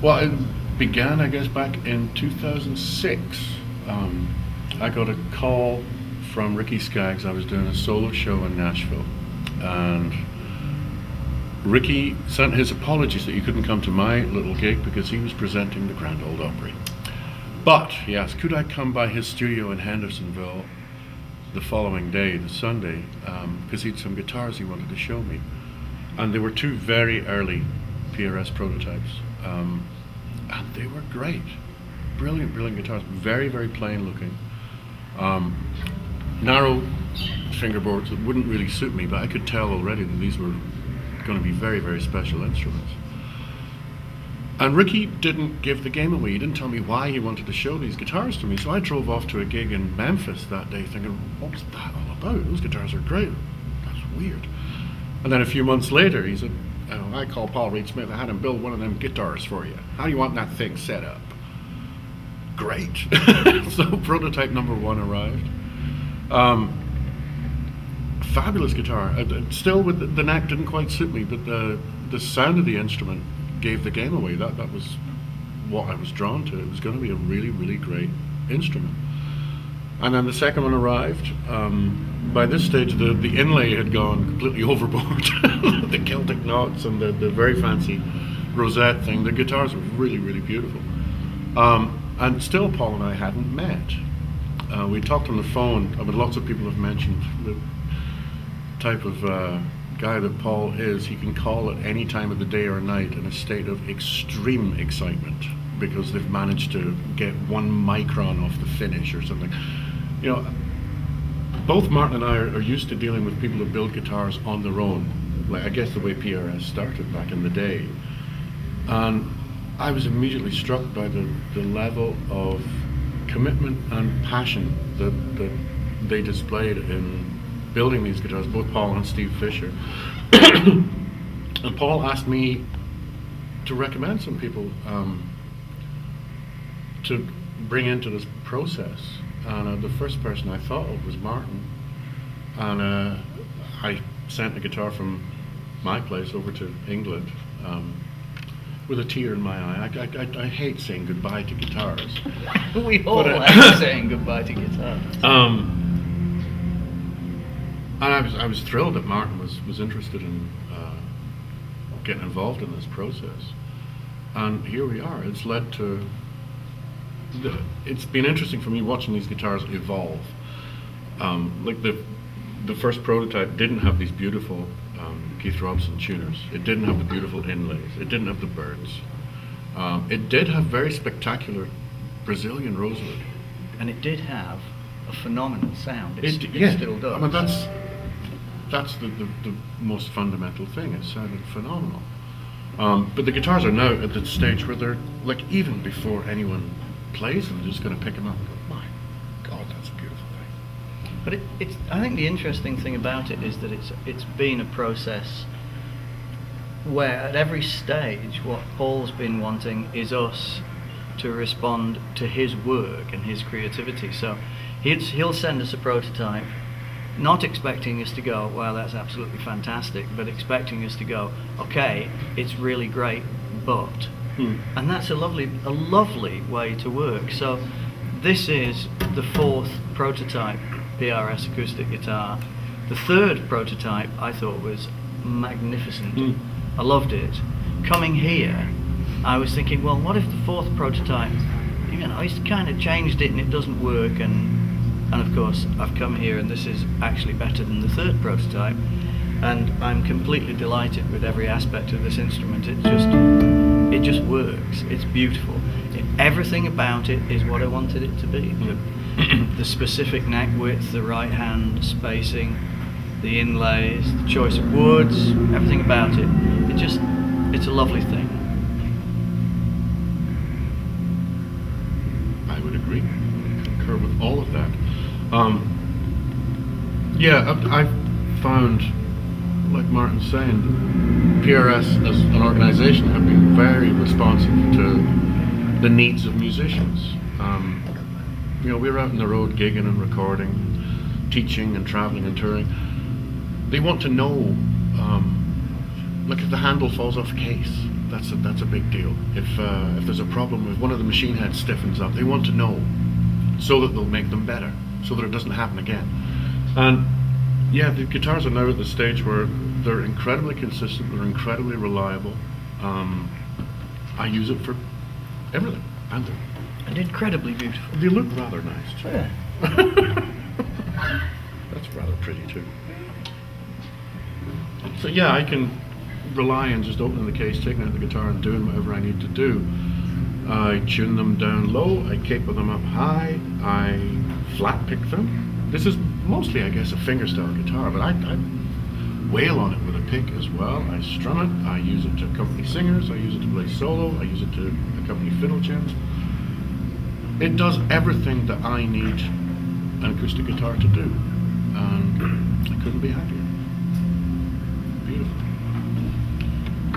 Well, it began, I guess, back in 2006. I got a call from Ricky Skaggs. I was doing a solo show in Nashville, and Ricky sent his apologies that he couldn't come to my little gig because he was presenting the Grand Ole Opry. But he asked, could I come by his studio in Hendersonville the following day, the Sunday, because he had some guitars he wanted to show me. And they were two very early PRS prototypes. And they were great. Brilliant, brilliant guitars. Very, very plain looking. Narrow fingerboards that wouldn't really suit me, but I could tell already that these were going to be very, very special instruments. And Ricky didn't give the game away. He didn't tell me why he wanted to show these guitars to me. So I drove off to a gig in Memphis that day thinking, what's that all about? Those guitars are great. That's weird. And then a few months later, he said, I called Paul Reed Smith. I had him build one of them guitars for you. How do you want that thing set up? Great. So prototype number 1 arrived. Fabulous guitar. Still, with the neck didn't quite suit me, but the sound of the instrument gave the game away. That was what I was drawn to. It was going to be a really, really great instrument. And then the second one arrived. By this stage, the inlay had gone completely overboard. The Celtic knots and the very fancy rosette thing. The guitars were really, really beautiful. And still, Paul and I hadn't met. We talked on the phone. Lots of people have mentioned the type of guy that Paul is. He can call at any time of the day or night in a state of extreme excitement because they've managed to get 1 micron off the finish or something. You know, both Martin and I are used to dealing with people who build guitars on their own, like I guess the way PRS started back in the day. And I was immediately struck by the level of commitment and passion that they displayed in building these guitars, both Paul and Steve Fisher. And Paul asked me to recommend some people to bring into this process. And the first person I thought of was Martin. And I sent a guitar from my place over to England with a tear in my eye. I hate saying goodbye to guitars. We all like saying goodbye to guitars. And I was thrilled that Martin was interested in getting involved in this process. And here we are. It's led to... it's been interesting for me watching these guitars evolve. Like the first prototype didn't have these beautiful Keith Robson tuners. It didn't have the beautiful inlays. It didn't have the birds. It did have very spectacular Brazilian rosewood. And it did have a phenomenal sound. It still does. I mean, that's the most fundamental thing. It sounded phenomenal. But the guitars are now at the stage where they're, like, even before anyone plays them, they're just going to pick them up and go, my God, that's a beautiful thing. But it's. I think the interesting thing about it is that it's been a process where at every stage what Paul's been wanting is us to respond to his work and his creativity. So he'll send us a prototype, not expecting us to go, well, that's absolutely fantastic, but expecting us to go, okay, it's really great, but. And that's a lovely way to work. So this is the 4th prototype PRS acoustic guitar. The 3rd prototype I thought was magnificent. I loved it. Coming here, I was thinking, well, what if the 4th prototype, he's kind of changed it and it doesn't work, and of course I've come here and this is actually better than the 3rd prototype, and I'm completely delighted with every aspect of this instrument. It just works. It's beautiful. Everything about it is what I wanted it to be. The specific neck width, the right hand spacing, the inlays, the choice of woods, everything about it. It's a lovely thing. I would agree. Concur with all of that. I've found, like Martin's saying, PRS as an organization have been very responsive to the needs of musicians. We're out on the road gigging and recording, teaching and traveling and touring. They want to know, like if the handle falls off a case, that's a big deal. If there's a problem with one of the machine heads stiffens up, they want to know so that they'll make them better, so that it doesn't happen again. And yeah, the guitars are now at the stage where they're incredibly consistent, they're incredibly reliable. I use it for everything, and incredibly beautiful. they look rather nice too. Yeah. That's rather pretty too. So yeah, I can rely on just opening the case, taking out the guitar and doing whatever I need to do. I tune them down low, I caper them up high, I flat pick them. This is mostly, I guess, a fingerstyle guitar, but I wail on it with a pick as well. I strum it, I use it to accompany singers, I use it to play solo, I use it to accompany fiddle tunes. It does everything that I need an acoustic guitar to do, and I couldn't be happier. Beautiful.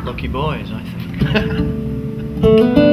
Lucky boys, I think.